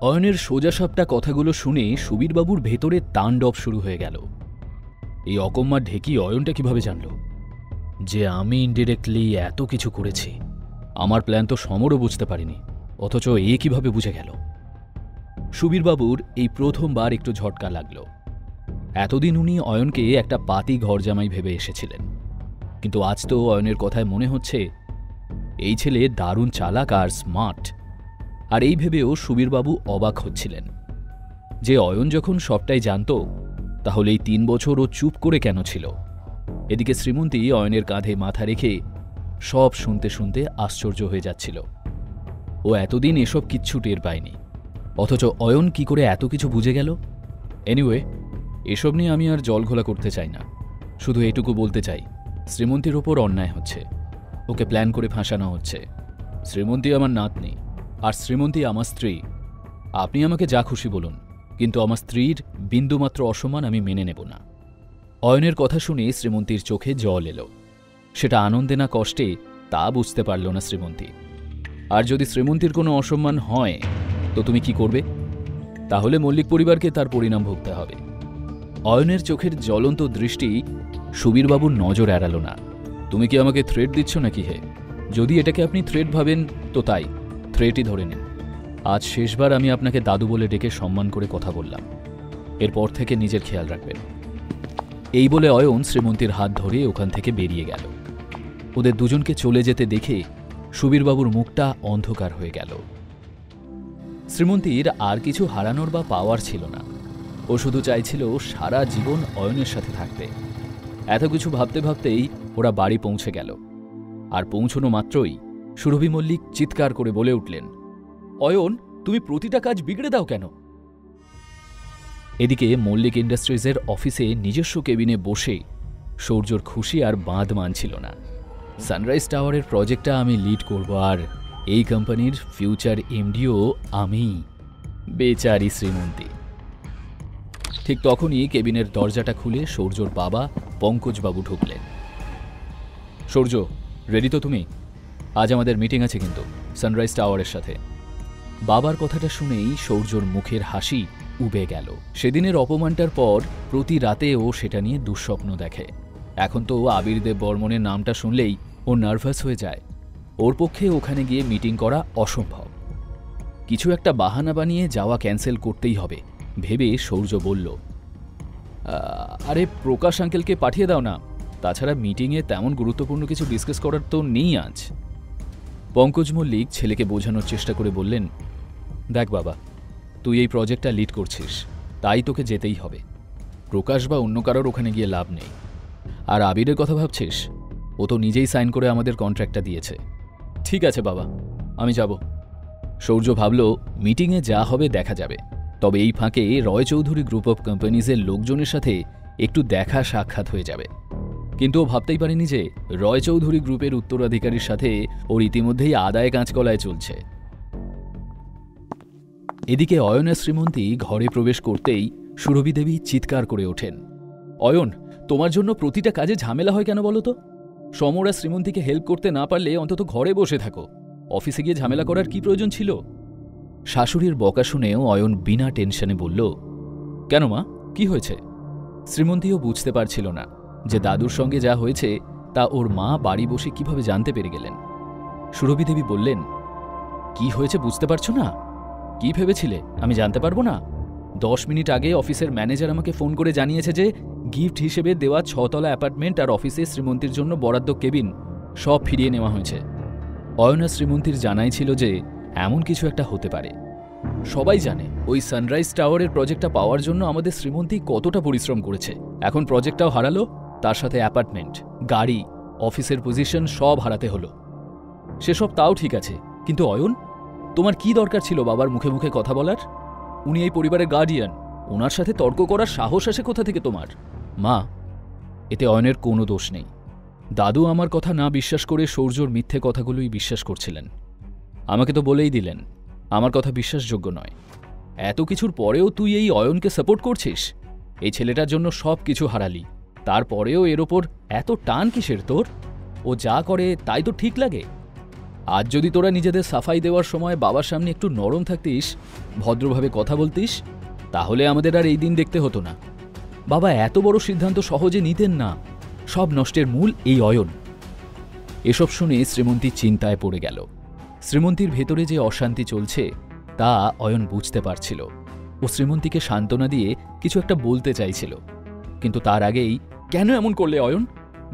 অয়নের সোজাসাপটা কথাগুলো শুনে সুবীরবাবুর ভেতরে তাণ্ডব শুরু হয়ে গেল। এই অকম্মার ঢেকি অয়নটা কিভাবে জানল যে আমি ইনডিরেক্টলি এত কিছু করেছি? আমার প্ল্যান তো সমরও বুঝতে পারিনি, অথচ এ কিভাবে বুঝে গেল? সুবীরবাবুর এই প্রথমবার একটু ঝটকা লাগল। এতদিন উনি অয়নকে একটা পাতি ঘরজামাই ভেবে এসেছিলেন, কিন্তু আজ তো অয়নের কথায় মনে হচ্ছে এই ছেলে দারুণ চালাক আর স্মার্ট। আর এই ভেবেও সুবীরবাবু অবাক হচ্ছিলেন যে অয়ন যখন সবটাই জানত, তাহলে এই 3 বছর ও চুপ করে কেন ছিল? এদিকে শ্রীমন্তী অয়নের কাঁধে মাথা রেখে সব শুনতে শুনতে আশ্চর্য হয়ে যাচ্ছিল। ও এতদিন এসব কিচ্ছু টের পায়নি, অথচ অয়ন কি করে এত কিছু বুঝে গেল? এনিওয়ে, এসব নিয়ে আমি আর জলঘোলা করতে চাই না। শুধু এটুকু বলতে চাই, শ্রীমন্তীর ওপর অন্যায় হচ্ছে, ওকে প্ল্যান করে ফাঁসানো হচ্ছে। শ্রীমন্তী আমার নাতনি, আর শ্রীমন্তী আমার স্ত্রী। আপনি আমাকে যা খুশি বলুন, কিন্তু আমার স্ত্রীর বিন্দুমাত্র অসম্মান আমি মেনে নেব না। অয়নের কথা শুনে শ্রীমন্তীর চোখে জল এলো। সেটা আনন্দে না কষ্টে তা বুঝতে পারল না শ্রীমন্তী। আর যদি শ্রীমন্তীর কোনো অসম্মান হয় তো তুমি কি করবে? তাহলে মল্লিক পরিবারকে তার পরিণাম ভুগতে হবে। অয়নের চোখের জ্বলন্ত দৃষ্টি সুবীরবাবুর নজর এড়াল না। তুমি কি আমাকে থ্রেট দিচ্ছ নাকি হে? যদি এটাকে আপনি থ্রেট ভাবেন তো তাই, থ্রেটই ধরে নিন। আজ শেষবার আমি আপনাকে দাদু বলে ডেকে সম্মান করে কথা বললাম। এরপর থেকে নিজের খেয়াল রাখবেন। এই বলে অয়ন শ্রীমন্তীর হাত ধরে ওখান থেকে বেরিয়ে গেল। ওদের দুজনকে চলে যেতে দেখে সুবীরবাবুর মুখটা অন্ধকার হয়ে গেল। শ্রীমন্তীর আর কিছু হারানোর বা পাওয়ার ছিল না। ও শুধু চাইছিল সারা জীবন অয়নের সাথে থাকতে। এত কিছু ভাবতে ভাবতেই ওরা বাড়ি পৌঁছে গেল। আর পৌঁছনো মাত্রই সুরভি মল্লিক চিৎকার করে বলে উঠলেন, অয়ন, তুমি প্রতিটা কাজ বিগড়ে দাও কেন? এদিকে মল্লিক ইন্ডাস্ট্রিজের অফিসে নিজস্ব কেবিনে বসে সৌর্যর খুশি আর বাঁধ মানছিল না। সানরাইজ টাওয়ারের প্রজেক্টটা আমি লিড করব, আর এই কোম্পানির ফিউচার এমডিও আমি। বেচারি শ্রীমন্তী। ঠিক তখনই কেবিনের দরজাটা খুলে সৌর্যর বাবা পঙ্কজবাবু ঢুকলেন। সৌর্য, রেডি তো তুমি? আজ আমাদের মিটিং আছে কিন্তু সানরাইজ টাওয়ারের সাথে। বাবার কথাটা শুনেই সৌর্যর মুখের হাসি উবে গেল। সেদিনের অপমানটার পর প্রতি রাতে ও সেটা নিয়ে দুঃস্বপ্ন দেখে। এখন তো আবির দেব বর্মনের নামটা শুনলেই ও নার্ভাস হয়ে যায়। ওর পক্ষে ওখানে গিয়ে মিটিং করা অসম্ভব। কিছু একটা বাহানা বানিয়ে যাওয়া ক্যান্সেল করতেই হবে ভেবে সৌর্য বলল, আরে প্রকাশ আঙ্কেলকে পাঠিয়ে দাও না। তাছাড়া মিটিংয়ে তেমন গুরুত্বপূর্ণ কিছু ডিসকাস করার তো নেই আজ। পঙ্কজ মল্লিক ছেলেকে বোঝানোর চেষ্টা করে বললেন, দেখ বাবা, তুই এই প্রজেক্টটা লিড করছিস, তাই তোকে যেতেই হবে। প্রকাশ বা অন্য কারোর ওখানে গিয়ে লাভ নেই। আর আবিরের কথা ভাবছিস? ও তো নিজেই সাইন করে আমাদের কন্ট্রাক্টটা দিয়েছে। ঠিক আছে বাবা, আমি যাব। সৌর্য ভাবল মিটিংয়ে যা হবে দেখা যাবে, তবে এই ফাঁকে রয় চৌধুরী গ্রুপ অফ কোম্পানিজের লোকজনের সাথে একটু দেখা সাক্ষাৎ হয়ে যাবে। কিন্তু ও ভাবতেই পারেনি যে রয় চৌধুরী গ্রুপের উত্তরাধিকারীর সাথে ওর ইতিমধ্যেই আদায় কাঁচকলায় চলছে। এদিকে অয়নের শ্রীমন্তী ঘরে প্রবেশ করতেই সুরভি দেবী চিৎকার করে ওঠেন, অয়ন, তোমার জন্য প্রতিটা কাজে ঝামেলা হয় কেন বলো তো? সমর আর শ্রীমন্তীকে হেল্প করতে না পারলে অন্তত ঘরে বসে থাকো। অফিসে গিয়ে ঝামেলা করার কি প্রয়োজন ছিল? শাশুড়ির বকা শুনেও অয়ন বিনা টেনশনে বলল, কেন মা, কি হয়েছে? শ্রীমন্তীও বুঝতে পারছিল না যে দাদুর সঙ্গে যা হয়েছে তা ওর মা বাড়ি বসে কিভাবে জানতে পেরে গেলেন। সুরভি দেবী বললেন, কি হয়েছে বুঝতে পারছো না? কি ভেবেছিলে আমি জানতে পারবো না? 10 মিনিট আগে অফিসের ম্যানেজার আমাকে ফোন করে জানিয়েছে যে গিফট হিসেবে দেওয়া 6 তলা অ্যাপার্টমেন্ট আর অফিসে শ্রীমন্তীর জন্য বরাদ্দ কেবিন সব ফিরিয়ে নেওয়া হয়েছে। অয়না শ্রীমন্তীর জানাই ছিল যে এমন কিছু একটা হতে পারে। সবাই জানে ওই সানরাইজ টাওয়ারের প্রজেক্টটা পাওয়ার জন্য আমাদের শ্রীমন্তী কতটা পরিশ্রম করেছে। এখন প্রজেক্টটাও হারালো, তার সাথে অ্যাপার্টমেন্ট, গাড়ি, অফিসের পজিশন সব হারাতে হলো। সেসব তাও ঠিক আছে, কিন্তু অয়ন, তোমার কি দরকার ছিল বাবার মুখে মুখে কথা বলার? উনি এই পরিবারের গার্ডিয়ান, ওনার সাথে তর্ক করার সাহস আসে কোথা থেকে তোমার? মা, এতে অয়নের কোনো দোষ নেই। দাদু আমার কথা না বিশ্বাস করে সৌর্যর মিথ্যে কথাগুলোই বিশ্বাস করছিলেন। আমাকে তো বলেই দিলেন আমার কথা বিশ্বাসযোগ্য নয়। এত কিছুর পরেও তুই এই অয়নকে সাপোর্ট করছিস? এই ছেলেটার জন্য সব কিছু হারালি, তারপরেও এর ওপর এত টান কিসের তোর? ও যা করে তাই তো ঠিক লাগে? আজ যদি তোরা নিজেদের সাফাই দেওয়ার সময় বাবার সামনে একটু নরম থাকতিস, ভদ্রভাবে কথা বলতিস, তাহলে আমাদের আর এই দিন দেখতে হতো না। বাবা এত বড় সিদ্ধান্ত সহজে নিতেন না। সব নষ্টের মূল এই অয়ন। এসব শুনে শ্রীমন্তী চিন্তায় পড়ে গেল। শ্রীমন্তীর ভেতরে যে অশান্তি চলছে তা অয়ন বুঝতে পারছিল। ও শ্রীমন্তীকে সান্ত্বনা দিয়ে কিছু একটা বলতে চাইছিল, কিন্তু তার আগেই, কেন এমন করলে অয়ন?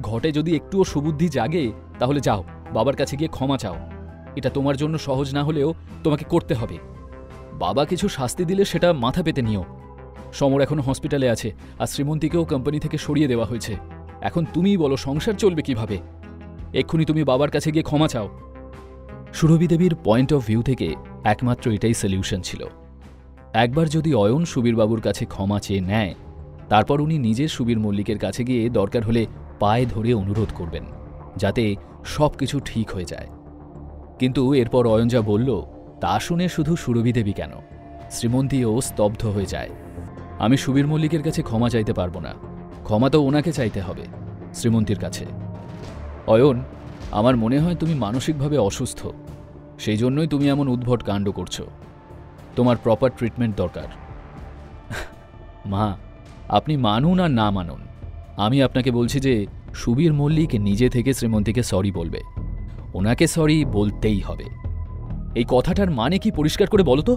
ঘটে যদি একটুও সুবুদ্ধি জাগে তাহলে যাও, বাবার কাছে গিয়ে ক্ষমা চাও। এটা তোমার জন্য সহজ না হলেও তোমাকে করতে হবে। বাবা কিছু শাস্তি দিলে সেটা মাথা পেতে নিও। সমর এখনো হসপিটালে আছে, আর শ্রীমন্তীকেও কোম্পানি থেকে সরিয়ে দেওয়া হয়েছে। এখন তুমিই বলো সংসার চলবে কিভাবে? এক্ষুনি তুমি বাবার কাছে গিয়ে ক্ষমা চাও। সুরভি দেবীর পয়েন্ট অফ ভিউ থেকে একমাত্র এটাই সলিউশন ছিল। একবার যদি অয়ন সুবীরবাবুর কাছে ক্ষমা চেয়ে নেয়, তারপর উনি নিজে সুবীর মল্লিকের কাছে গিয়ে দরকার হলে পায়ে ধরে অনুরোধ করবেন, যাতে সব কিছু ঠিক হয়ে যায়। কিন্তু এরপর অয়ন যা বলল তা শুনে শুধু সুরভি দেবী কেন, শ্রীমন্তীও স্তব্ধ হয়ে যায়। আমি সুবীর মল্লিকের কাছে ক্ষমা চাইতে পারবো না, ক্ষমা তো ওনাকে চাইতে হবে, শ্রীমন্তীর কাছে। অয়ন, আমার মনে হয় তুমি মানসিকভাবে অসুস্থ, সেই জন্যই তুমি এমন উদ্ভট কাণ্ড করছো। তোমার প্রপার ট্রিটমেন্ট দরকার। মা, আপনি মানুন আর না মানুন, আমি আপনাকে বলছি যে সুবীর মল্লিক নিজে থেকে শ্রীমন্তীকে সরি বলবে। ওনাকে সরি বলতেই হবে। এই কথাটার মানে কি পরিষ্কার করে বলো তো?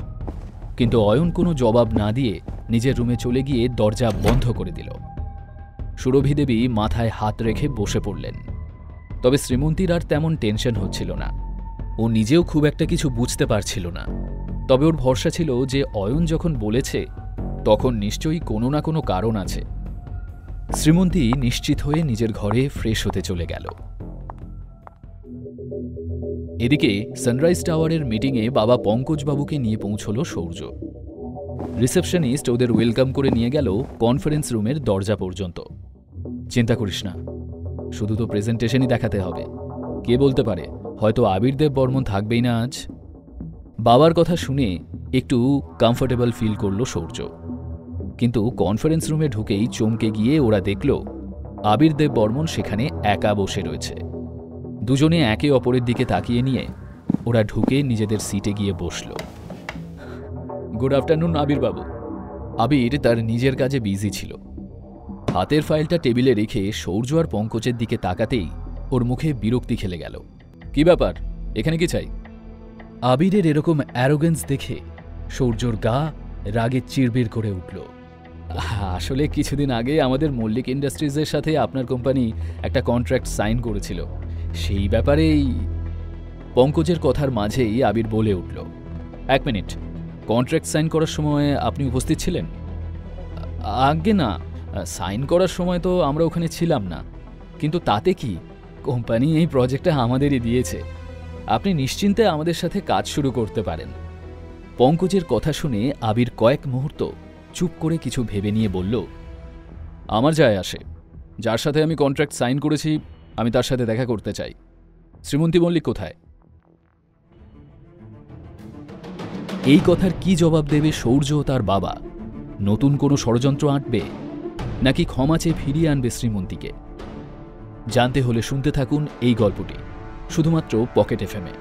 কিন্তু অয়ন কোনো জবাব না দিয়ে নিজের রুমে চলে গিয়ে দরজা বন্ধ করে দিল। সুরভি দেবী মাথায় হাত রেখে বসে পড়লেন। তবে শ্রীমন্তীর আর তেমন টেনশন হচ্ছিল না। ও নিজেও খুব একটা কিছু বুঝতে পারছিল না। তবে ওর ভরসা ছিল যে অয়ন যখন বলেছে তখন নিশ্চয়ই কোনো না কোনো কারণ আছে। শ্রীমন্তী নিশ্চিত হয়ে নিজের ঘরে ফ্রেশ হতে চলে গেল। এদিকে সানরাইজ টাওয়ারের মিটিংয়ে বাবা পঙ্কজবাবুকে নিয়ে পৌঁছল সৌর্য। রিসেপশনিস্ট ওদের ওয়েলকাম করে নিয়ে গেল কনফারেন্স রুমের দরজা পর্যন্ত। চিন্তা করিস না, শুধু তো প্রেজেন্টেশনই দেখাতে হবে। কে বলতে পারে, হয়তো আবির দেব বর্মন থাকবেই না আজ। বাবার কথা শুনে একটু কমফোর্টেবল ফিল করল সৌর্য। কিন্তু কনফারেন্স রুমে ঢুকেই চমকে গিয়ে ওরা দেখল আবির দেব বর্মন সেখানে একা বসে রয়েছে। দুজনে একে অপরের দিকে তাকিয়ে নিয়ে ওরা ঢুকে নিজেদের সিটে গিয়ে বসল। গুড আফটারনুন আবির বাবু। আবির তার নিজের কাজে বিজি ছিল। হাতের ফাইলটা টেবিলে রেখে সৌর্য আর পঙ্কজের দিকে তাকাতেই ওর মুখে বিরক্তি খেলে গেল। কি ব্যাপার, এখানে কি চাই? আবিরের এরকম অ্যারোগেন্স দেখে সৌর্যর গা রাগে চিরবির করে উঠল। আসলে কিছুদিন আগে আমাদের মল্লিক ইন্ডাস্ট্রিজের সাথে আপনার কোম্পানি একটা কন্ট্রাক্ট সাইন করেছিল, সেই ব্যাপারেই। পঙ্কজের কথার মাঝেই আবির বলে উঠল, এক মিনিট, কন্ট্রাক্ট সাইন করার সময় আপনি উপস্থিত ছিলেন? আগে না, সাইন করার সময় তো আমরা ওখানে ছিলাম না, কিন্তু তাতে কি, কোম্পানি এই প্রজেক্টটা আমাদেরই দিয়েছে। আপনি নিশ্চিন্তে আমাদের সাথে কাজ শুরু করতে পারেন। পঙ্কজের কথা শুনে আবির কয়েক মুহূর্ত চুপ করে কিছু ভেবে নিয়ে বলল, আমার যায় আসে, যার সাথে আমি কন্ট্রাক্ট সাইন করেছি আমি তার সাথে দেখা করতে চাই। শ্রীমন্তী মল্লিক কোথায়? এই কথার কি জবাব দেবে সৌর্য ও তার বাবা? নতুন কোনো ষড়যন্ত্র আঁটবে, নাকি ক্ষমা চেয়ে ফিরিয়ে আনবে শ্রীমন্তীকে? জানতে হলে শুনতে থাকুন এই গল্পটি শুধুমাত্র পকেট এফএমে।